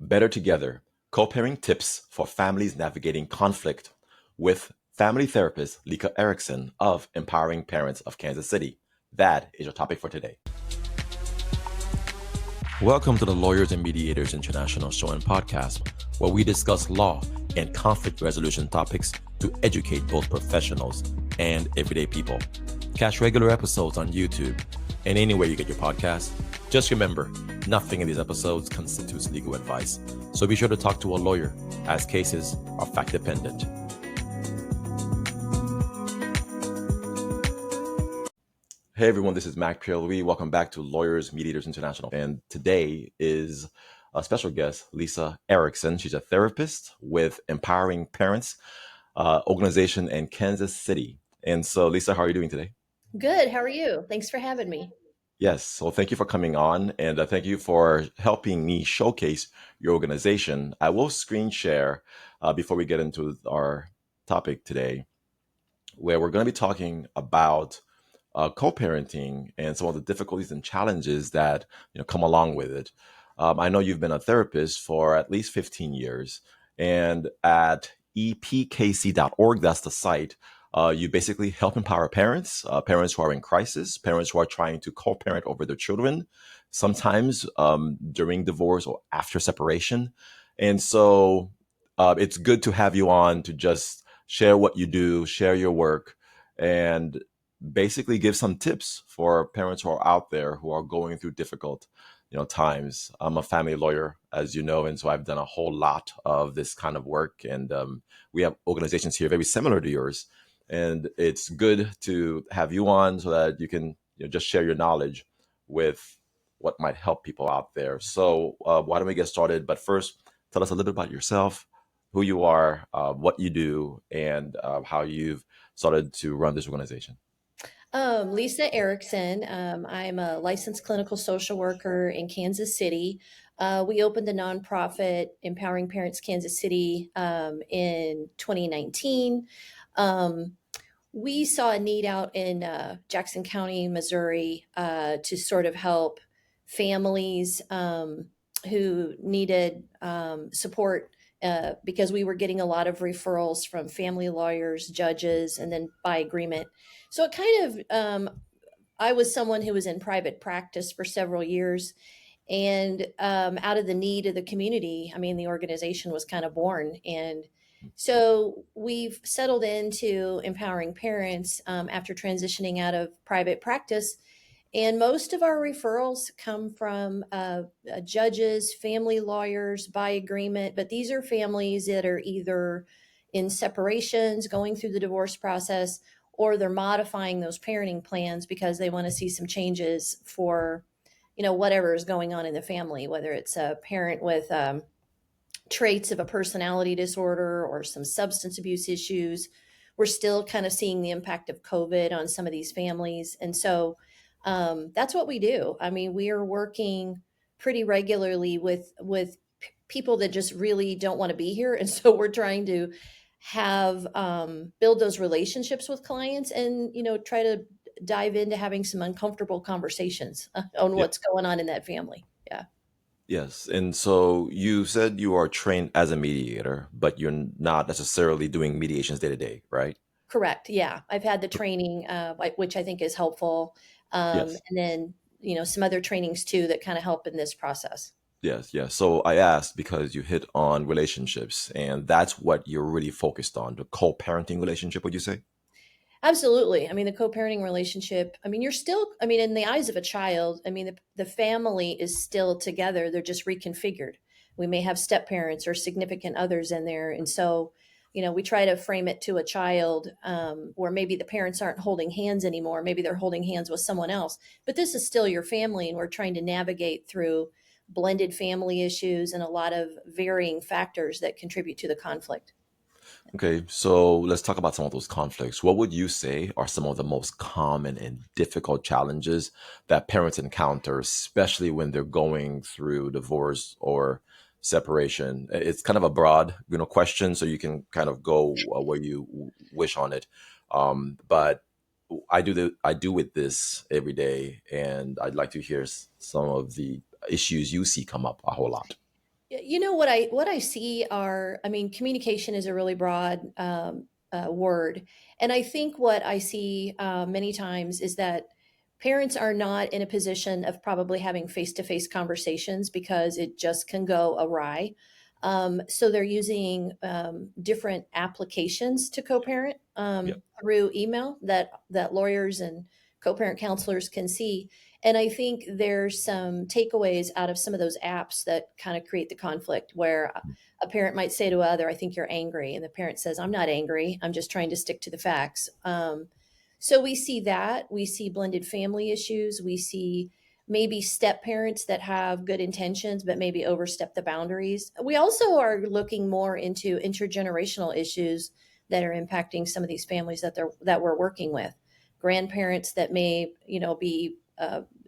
Better Together, Co-Parenting Tips for Families Navigating Conflict with family therapist Lisa Erickson of Empowering Parents of Kansas City. That is your topic for today. Welcome to the Lawyers and Mediators International Show and Podcast, where we discuss law and conflict resolution topics to educate both professionals and everyday people. Catch regular episodes on YouTube and anywhere you get your podcasts. Just remember, nothing in these episodes constitutes legal advice, so be sure to talk to a lawyer, as cases are fact-dependent. Hey everyone, this is Mac Pierre-Louis. Welcome back to Lawyers Mediators International. And today is a special guest, Lisa Erickson. She's a therapist with Empowering Parents organization in Kansas City. And so, Lisa, how are you doing today? Good. How are you? Thanks for having me. Yes. So thank you for coming on, and thank you for helping me showcase your organization. I will screen share before we get into our topic today, where we're going to be talking about co-parenting and some of the difficulties and challenges that come along with it. I know you've been a therapist for at least 15 years, and at epkc.org, that's the site. You basically help empower parents, parents who are in crisis, parents who are trying to co-parent over their children, sometimes during divorce or after separation. And so it's good to have you on to just share what you do, share your work, and basically give some tips for parents who are out there who are going through difficult times. I'm a family lawyer, as you know, and so I've done a whole lot of this kind of work. And we have organizations here very similar to yours. And it's good to have you on so that you can just share your knowledge with what might help people out there. So why don't we get started? But first, tell us a little bit about yourself, who you are, what you do, and how you've started to run this organization. Lisa Erickson. I'm a licensed clinical social worker in Kansas City. We opened the nonprofit Empowering Parents Kansas City in 2019. We saw a need out in Jackson County, Missouri, to sort of help families who needed support because we were getting a lot of referrals from family lawyers, judges, and then by agreement. So it kind of, I was someone who was in private practice for several years. And out of the need of the community, the organization was kind of born. And so we've settled into empowering parents after transitioning out of private practice. And most of our referrals come from judges, family lawyers by agreement. But these are families that are either in separations, going through the divorce process, or they're modifying those parenting plans because they want to see some changes for whatever is going on in the family, whether it's a parent with traits of a personality disorder or some substance abuse issues. We're still kind of seeing the impact of COVID on some of these families. And so that's what we do. We are working pretty regularly with people that just really don't want to be here. And so we're trying to have build those relationships with clients and, try to dive into having some uncomfortable conversations on what's going on in that family. Yeah. Yes. And so you said you are trained as a mediator, but you're not necessarily doing mediations day to day, right? Correct. Yeah. I've had the training, which I think is helpful. Yes. And then, some other trainings too that kind of help in this process. Yes. Yes. So I asked because you hit on relationships, and that's what you're really focused on, the co-parenting relationship, would you say? Absolutely. The co-parenting relationship, you're still, in the eyes of a child, the family is still together. They're just reconfigured. We may have step parents or significant others in there. And so, we try to frame it to a child where maybe the parents aren't holding hands anymore. Maybe they're holding hands with someone else, but this is still your family. And we're trying to navigate through blended family issues and a lot of varying factors that contribute to the conflict. Okay, so let's talk about some of those conflicts. What would you say are some of the most common and difficult challenges that parents encounter, especially when they're going through divorce or separation? It's kind of a broad, question, so you can kind of go where you wish on it. But I do with this every day, and I'd like to hear some of the issues you see come up a whole lot. You know what I see are, I mean, communication is a really broad word, and I think what I see many times is that parents are not in a position of probably having face-to-face conversations because it just can go awry. So they're using different applications to co-parent Yeah. through email that lawyers and co-parent counselors can see. And I think there's some takeaways out of some of those apps that kind of create the conflict where a parent might say to other, I think you're angry. And the parent says, I'm not angry. I'm just trying to stick to the facts. So we see that. We see blended family issues. We see maybe step parents that have good intentions, but maybe overstep the boundaries. We also are looking more into intergenerational issues that are impacting some of these families that we're working with. Grandparents that may, be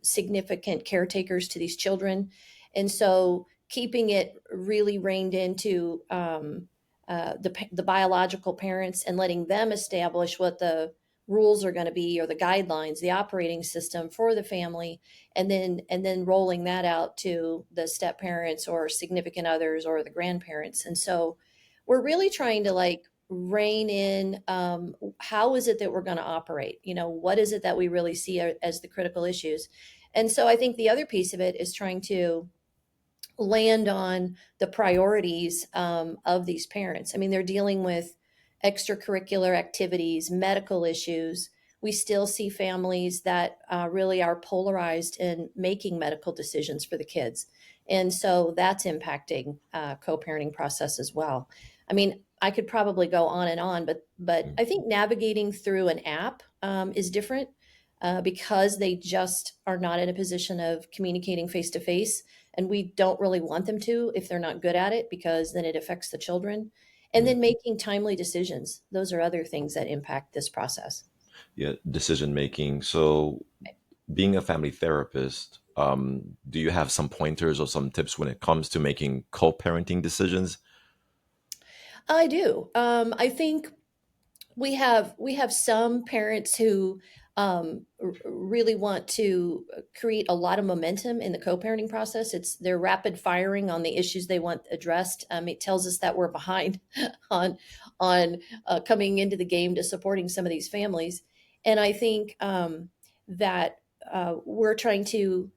significant caretakers to these children. And so keeping it really reined into the biological parents and letting them establish what the rules are going to be or the guidelines, the operating system for the family, and then rolling that out to the step parents or significant others or the grandparents. And so we're really trying to like rein in how is it that we're going to operate, what is it that we really see as the critical issues. And so I think the other piece of it is trying to land on the priorities of these parents. I mean, they're dealing with extracurricular activities, medical issues. We still see families that really are polarized in making medical decisions for the kids. And so that's impacting co-parenting process as well. I mean, I could probably go on and on, but Mm. I think navigating through an app is different because they just are not in a position of communicating face to face, and we don't really want them to if they're not good at it because then it affects the children. And Mm. then making timely decisions. Those are other things that impact this process. Yeah, decision making. So, being a family therapist, do you have some pointers or some tips when it comes to making co-parenting decisions? I do. I think we have some parents who really want to create a lot of momentum in the co-parenting process. They're rapid firing on the issues they want addressed. It tells us that we're behind on coming into the game to supporting some of these families. And I think that we're trying to,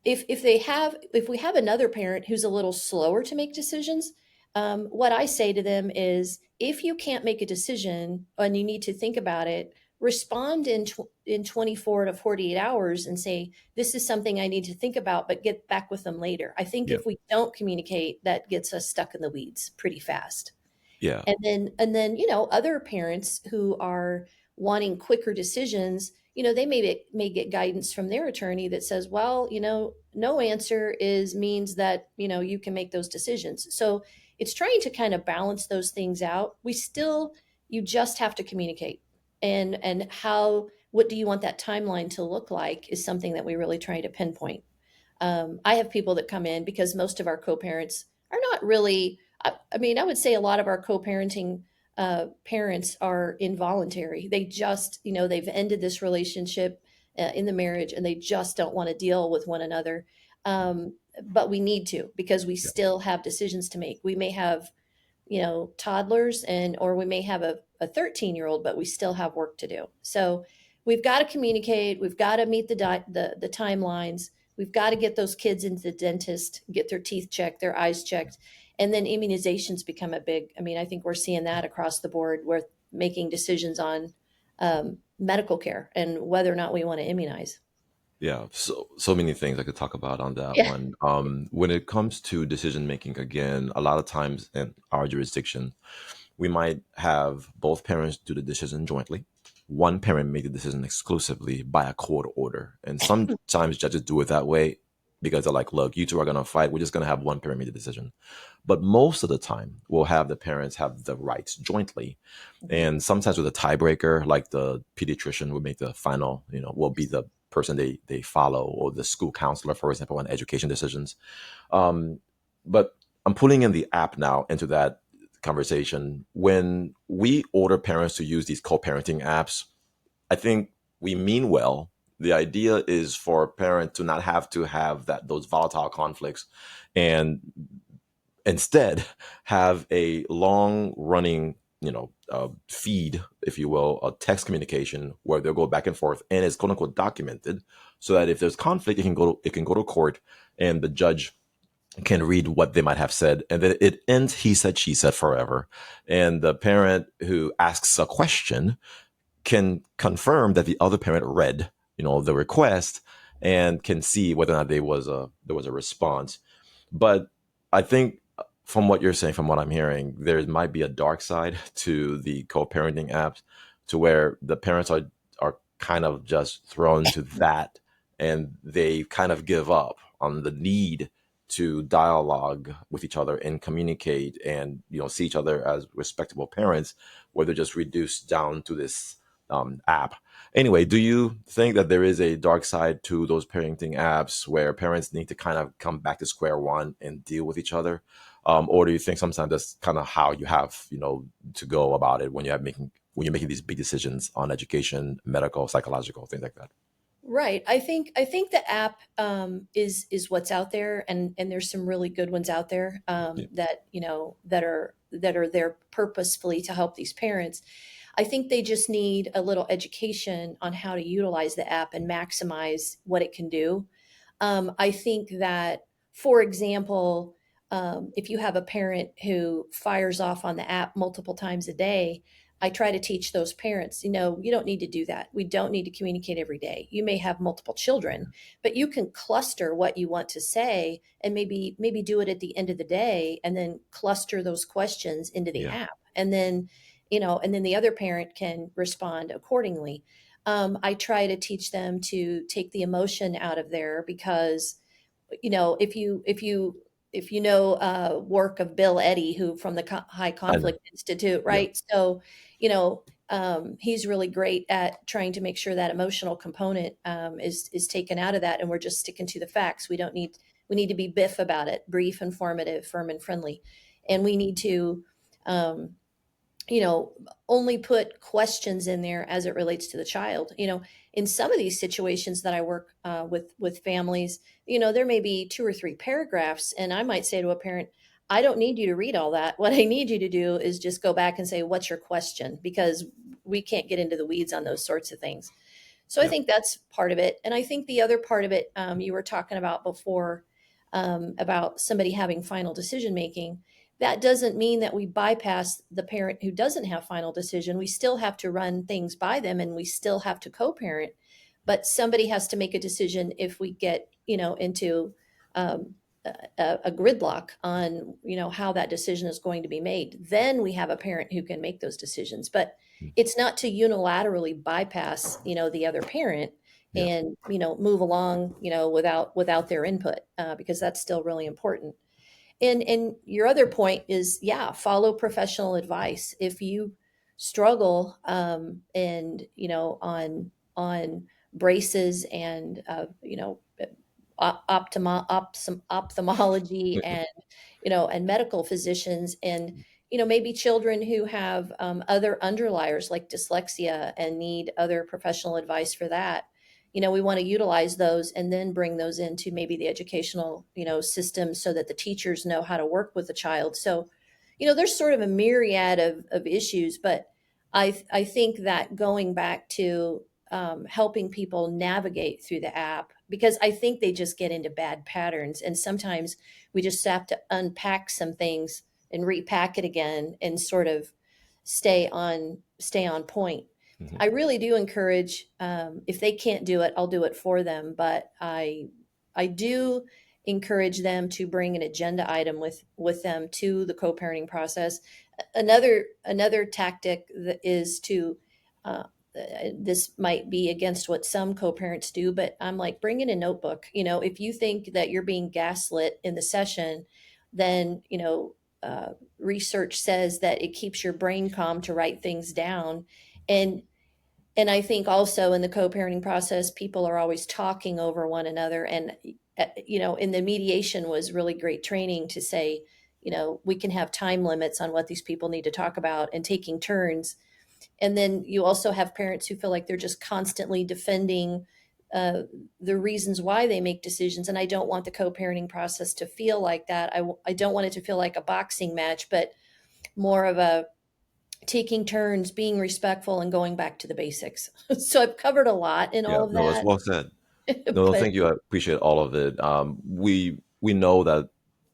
if we have another parent who's a little slower to make decisions, what I say to them is, if you can't make a decision and you need to think about it, respond in 24 to 48 hours and say, this is something I need to think about, but get back with them later. I think Yeah. if we don't communicate, that gets us stuck in the weeds pretty fast. Yeah. And then other parents who are wanting quicker decisions, they may get guidance from their attorney that says, well, no answer is means that you can make those decisions. So it's trying to kind of balance those things out. You just have to communicate. And how what do you want that timeline to look like is something that we really try to pinpoint. I have people that come in because most of our co-parents are not really. I mean, I would say a lot of our co-parenting parents are involuntary. They just, they've ended this relationship in the marriage, and they just don't want to deal with one another. But we need to, because we Yeah. still have decisions to make. We may have, toddlers, or we may have a 13-year-old, but we still have work to do. So we've got to communicate. We've got to meet the timelines. We've got to get those kids into the dentist, get their teeth checked, their eyes checked. And then immunizations become I mean, I think we're seeing that across the board. We're making decisions on medical care and whether or not we want to immunize. Yeah, so many things I could talk about on that Yeah. one. When it comes to decision making, again, a lot of times in our jurisdiction, we might have both parents do the decision jointly. One parent make the decision exclusively by a court order, and sometimes judges do it that way because they're like, "Look, you two are gonna fight. We're just gonna have one parent make the decision." But most of the time, we'll have the parents have the rights jointly, Mhm. and sometimes with a tiebreaker, like the pediatrician will make the final, will be the person they follow, or the school counselor, for example, on education decisions. Um, but I'm putting in the app now into that conversation. When we order parents to use these co-parenting apps, I think we mean well. The idea is for a parent to not have to have those volatile conflicts, and instead have a long running, feed, if you will, a text communication where they'll go back and forth, and it's quote unquote documented, so that if there's conflict, it can go to court, and the judge can read what they might have said, and then it ends he said she said forever. And the parent who asks a question can confirm that the other parent read, the request, and can see whether or not there was a response. But I think, from what you're saying, from what I'm hearing, there might be a dark side to the co-parenting apps, to where the parents are kind of just thrown to that, and they kind of give up on the need to dialogue with each other and communicate, and see each other as respectable parents, where they're just reduced down to this app. Anyway, do you think that there is a dark side to those parenting apps where parents need to kind of come back to square one and deal with each other? Or do you think sometimes that's kind of how you have, to go about it when you're making these big decisions on education, medical, psychological, things like that? Right. I think the app is what's out there, and there's some really good ones out there Yeah. that that are there purposefully to help these parents. I think they just need a little education on how to utilize the app and maximize what it can do. I think that, for example, if you have a parent who fires off on the app multiple times a day, I try to teach those parents, you don't need to do that. We don't need to communicate every day. You may have multiple children, but you can cluster what you want to say, and maybe do it at the end of the day, and then cluster those questions into the Yeah. app. And then the other parent can respond accordingly. I try to teach them to take the emotion out of there, because if you know work of Bill Eddy, who from the High I know. Conflict Institute, Yeah. right? So he's really great at trying to make sure that emotional component is taken out of that, and we're just sticking to the facts. We need to be biff about it: brief, informative, firm, and friendly. And we need to um, you know, only put questions in there as it relates to the child. In some of these situations that I work with families, there may be two or three paragraphs, and I might say to a parent, I don't need you to read all that. What I need you to do is just go back and say, what's your question? Because we can't get into the weeds on those sorts of things. So I Yeah. think that's part of it. And I think the other part of it, you were talking about before, about somebody having final decision making. That doesn't mean that we bypass the parent who doesn't have final decision. We still have to run things by them, and we still have to co-parent. But somebody has to make a decision if we get, into um, a gridlock on, how that decision is going to be made. Then we have a parent who can make those decisions. But it's not to unilaterally bypass, the other parent, Yeah. and move along, without their input, because that's still really important. And your other point is, yeah, follow professional advice. If you struggle, and on braces, and ophthalmology, and medical physicians, and maybe children who have other underliers like dyslexia and need other professional advice for that. We want to utilize those, and then bring those into maybe the educational system, so that the teachers know how to work with the child. So there's sort of a myriad of issues, but I think that going back to helping people navigate through the app, because I think they just get into bad patterns, and sometimes we just have to unpack some things and repack it again, and sort of stay on point. Mhm. I really do encourage, if they can't do it, I'll do it for them, but I do encourage them to bring an agenda item with them to the co-parenting process. Another tactic that is to uh, this might be against what some co-parents do, but I'm like, bring in a notebook. If you think that you're being gaslit in the session, then research says that it keeps your brain calm to write things down. And and I think also in the co-parenting process, people are always talking over one another. And in the mediation was really great training to say, we can have time limits on what these people need to talk about, and taking turns. And then you also have parents who feel like they're just constantly defending uh, the reasons why they make decisions. And I don't want the co-parenting process to feel like that. I don't want it to feel like a boxing match, but more of a taking turns, being respectful, and going back to the basics. So I've covered a lot in all Yeah, of no, it's that. well said. No, But thank you. I appreciate all of it. We know that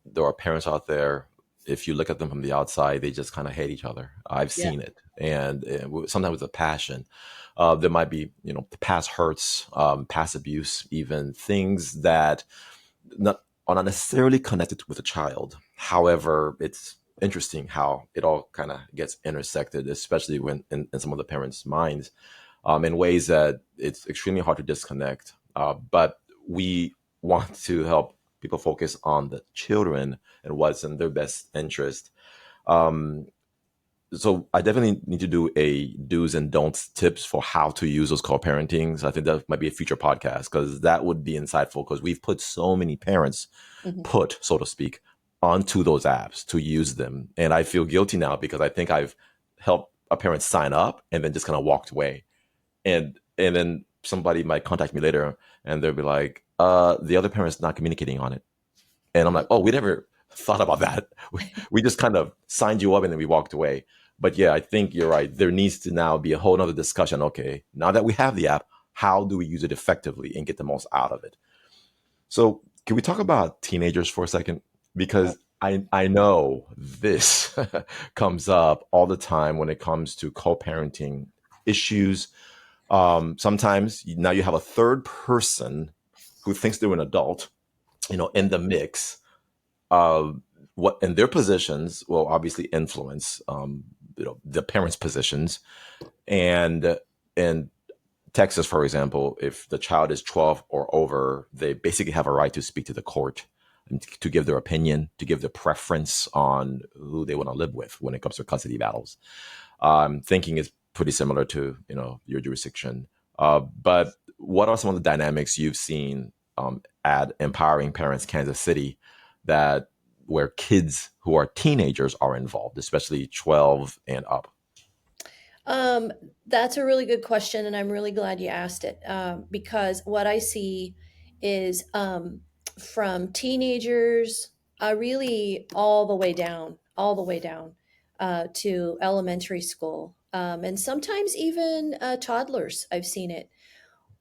there are parents out there. If you look at them from the outside, they just kind of hate each other. I've yeah. seen it, and sometimes with a passion. There might be, the past hurts, past abuse, even things that not are not necessarily connected with a child. However, it's interesting how it all kind of gets intersected, especially when in some of the parents' minds, in ways that it's extremely hard to disconnect. But we want to help people focus on the children and what's in their best interest. Um, so I definitely need to do a do's and don'ts tips for how to use those co-parentings. I think that might be a future podcast because that would be insightful because we've put so many parents Mhm. put, so to speak, onto those apps to use them. And I feel guilty now because I think I've helped a parent sign up and then just kind of walked away. And then somebody might contact me later and they'll be like, the other parent's not communicating on it. And I'm like, oh, we never thought about that. We just kind of signed you up and then we walked away. But yeah, I think you're right. There needs to now be a whole nother discussion. Okay, now that we have the app, how do we use it effectively and get the most out of it? So can we talk about teenagers for a second? Because I know this comes up all the time when it comes to co-parenting issues. Sometimes now you have a third person who thinks they're an adult, in the mix. uh, what and their positions will obviously influence the parents' positions. And in Texas, for example, if the child is 12 or over, they basically have a right to speak to the court and to give their opinion, to give their preference on who they want to live with when it comes to custody battles. Thinking is pretty similar to your jurisdiction. But what are some of the dynamics you've seen at Empowering Parents Kansas City that where kids who are teenagers are involved, especially 12 and up? Um, that's a really good question, and I'm really glad you asked it, because what I see is, from teenagers, really all the way down to elementary school, and sometimes even toddlers. I've seen it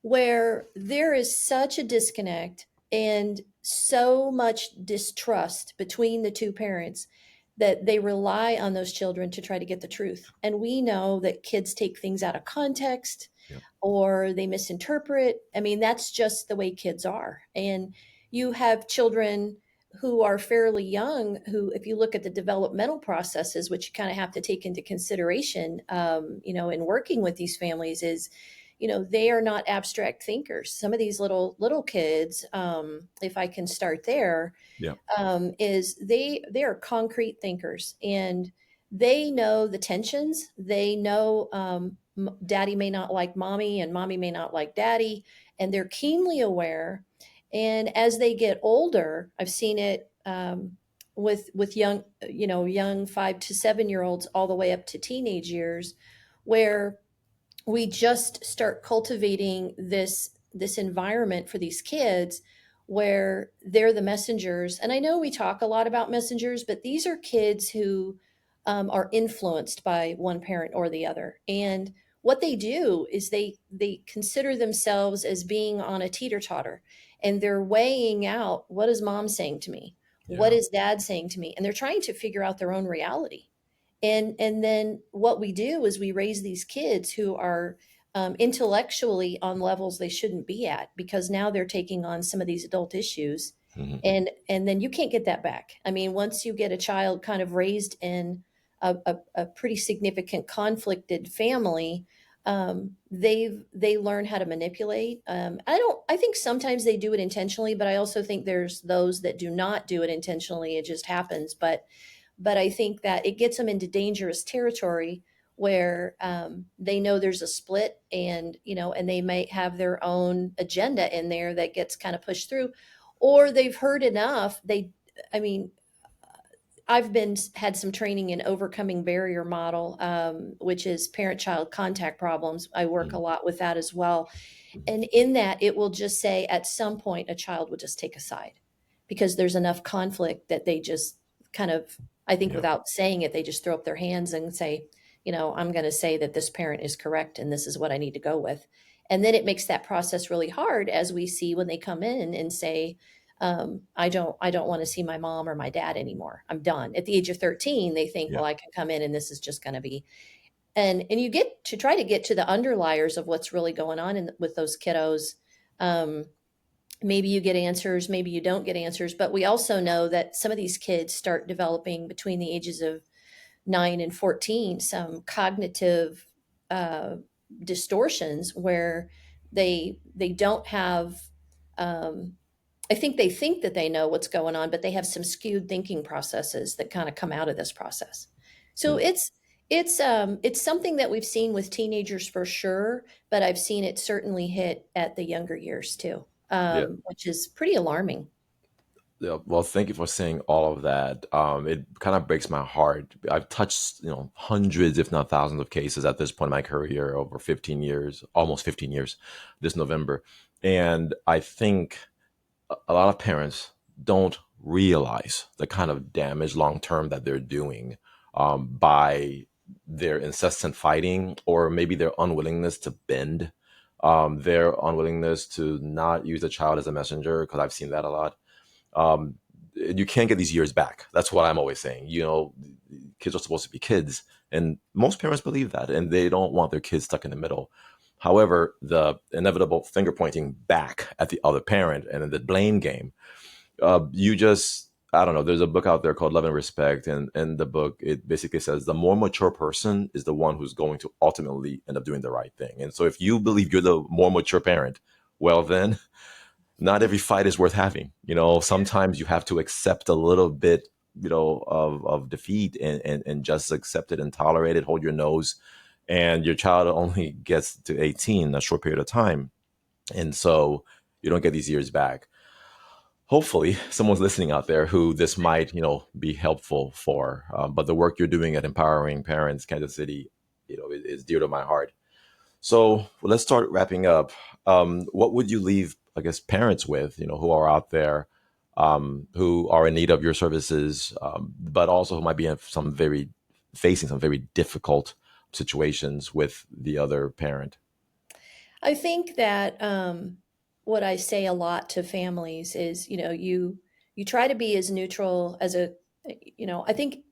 where there is such a disconnect and so much distrust between the two parents that they rely on those children to try to get the truth. And we know that kids take things out of context Yep. or they misinterpret. I mean, that's just the way kids are. And you have children who are fairly young, who, if you look at the developmental processes, which you kind of have to take into consideration, in working with these families, is they are not abstract thinkers. Some of these little kids, if I can start there, Yep. is they are concrete thinkers, and they know the tensions. They know, daddy may not like mommy and mommy may not like daddy, and they're keenly aware. And as they get older, I've seen it, with young 5 to 7 year olds all the way up to teenage years, where we just start cultivating this environment for these kids where they're the messengers. And I know we talk a lot about messengers, but these are kids who, are influenced by one parent or the other. And what they do is they consider themselves as being on a teeter totter, and they're weighing out, what is mom saying to me, what Yeah. is dad saying to me, and they're trying to figure out their own reality. And then what we do is we raise these kids who are, intellectually on levels they shouldn't be at, because now they're taking on some of these adult issues. Mhm. And then you can't get that back. I mean, once you get a child kind of raised in a pretty significant conflicted family, they learn how to manipulate. I think sometimes they do it intentionally, but I also think there's those that do not do it intentionally. It just happens. But I think that it gets them into dangerous territory where, they know there's a split, and they might have their own agenda in there that gets kind of pushed through, or they've heard enough. I mean, I've been had some training in overcoming barrier model, which is parent-child contact problems. I work a Mm, lot with that as well. And in that, it will just say at some point a child will just take a side because there's enough conflict that they just kind of, I think yeah, without saying it, they just throw up their hands and say, I'm going to say that this parent is correct and this is what I need to go with. And then it makes that process really hard as we see when they come in and say, I don't want to see my mom or my dad anymore. I'm done. At the age of 13, they think, yeah, well, I can come in and this is just going to be, and you get to try to get to the underliers of what's really going on with those kiddos. Um, Maybe you get answers, maybe you don't get answers, but we also know that some of these kids start developing between the ages of 9 and 14 some cognitive uh, distortions where they don't have um, I think that they know what's going on, but they have some skewed thinking processes that kind of come out of this process. So mm, it's something that we've seen with teenagers for sure, but I've seen it certainly hit at the younger years too, yeah. which is pretty alarming. Yeah, well, thank you for saying all of that. It kind of breaks my heart. I've touched, hundreds, if not thousands, of cases at this point in my career, over 15 years, almost 15 years, this November, and I think a lot of parents don't realize the kind of damage long term that they're doing by their incessant fighting, or maybe their unwillingness to bend, their unwillingness to not use the child as a messenger, because I've seen that a lot. You can't get these years back. That's what I'm always saying. Kids are supposed to be kids, and most parents believe that, and they don't want their kids stuck in the middle. However, the inevitable finger pointing back at the other parent and then the blame game, you just, I don't know. There's a book out there called Love and Respect, and in the book, it basically says the more mature person is the one who's going to ultimately end up doing the right thing. And so, if you believe you're the more mature parent, well, then not every fight is worth having. Sometimes you have to accept a little bit, of defeat, and just accept it and tolerate it, hold your nose. And your child only gets to 18 in a short period of time. And so you don't get these years back. Hopefully, someone's listening out there who this might, be helpful for. But the work you're doing at Empowering Parents Kansas City, is dear to my heart. So let's start wrapping up. What would you leave, I guess, parents with, who are out there, who are in need of your services, but also who might be in facing some very difficult situations with the other parent? I think that what I say a lot to families is, you try to be as neutral as I think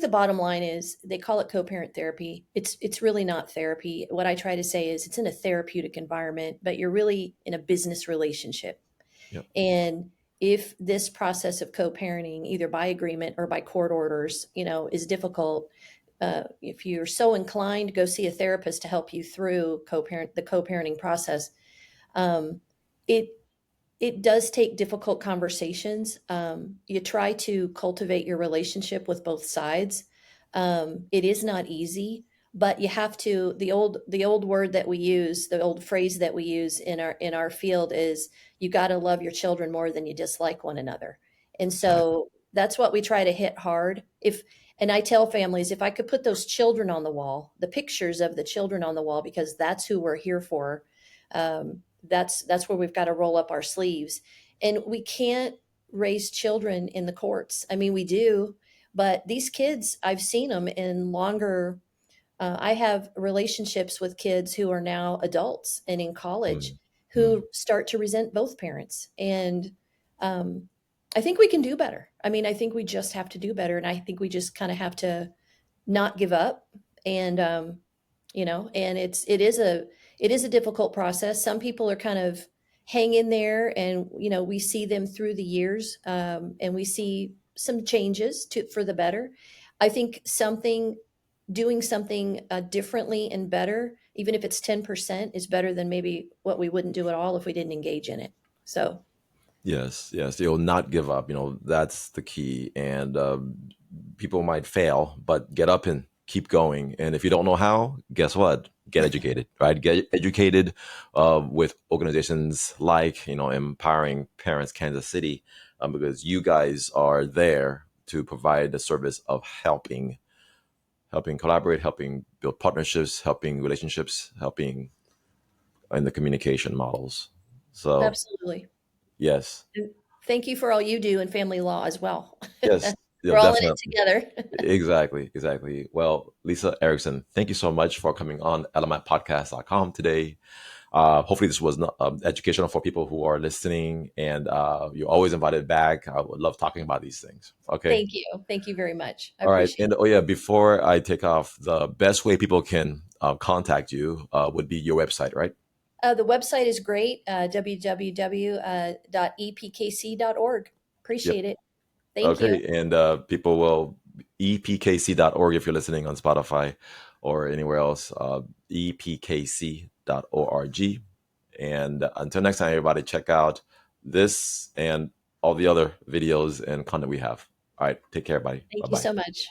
the bottom line is they call it co-parent therapy. It's really not therapy. What I try to say is it's in a therapeutic environment, but you're really in a business relationship. Yep. And if this process of co-parenting, either by agreement or by court orders, is difficult, if you're so inclined, go see a therapist to help you through the co-parenting process. Um, it it does take difficult conversations. You try to cultivate your relationship with both sides. It is not easy, but you have to. The old word that we use, the old phrase that we use in our field is, you got to love your children more than you dislike one another. And Exactly. so that's what we try to hit hard. If And I tell families, if I could put those children on the wall, the pictures of the children on the wall, because that's who we're here for. That's where we've got to roll up our sleeves. And we can't raise children in the courts. I mean, we do, but these kids, I've seen them in longer. I have relationships with kids who are now adults and in college Mm, mm. who start to resent both parents. And um, I think we can do better. I mean, I think we just have to do better. And I think we just kind of have to not give up. And and it is a difficult process. Some people are kind of hang in there, and we see them through the years, and we see some changes for the better. I think doing something differently and better, even if it's 10%, is better than maybe what we wouldn't do at all if we didn't engage in it. So Yes, yes. You'll not give up. That's the key. And people might fail, but get up and keep going. And if you don't know how, guess what? Get educated, right? Get educated with organizations like, Empowering Parents Kansas City, because you guys are there to provide the service of helping collaborate, helping build partnerships, helping relationships, helping in the communication models. So Absolutely. yes, And thank you for all you do in family law as well. yes, We're all in it definitely. together. Exactly, exactly. Well, Lisa Erickson, thank you so much for coming on elementpodcast.com today. Hopefully, this was not, educational for people who are listening, and you're always invited back. I would love talking about these things. Okay. Thank you. Thank you very much. I All right. appreciate And oh, yeah, before I take off, the best way people can contact you would be your website, right? it. The website is great, www.epkc.org. Yep. Appreciate it. Thank you. Okay. And people will, epkc.org if you're listening on Spotify or anywhere else, epkc.org. And until next time, everybody, check out this and all the other videos and content we have. All right. Take care, buddy. Bye Thank you bye. so much.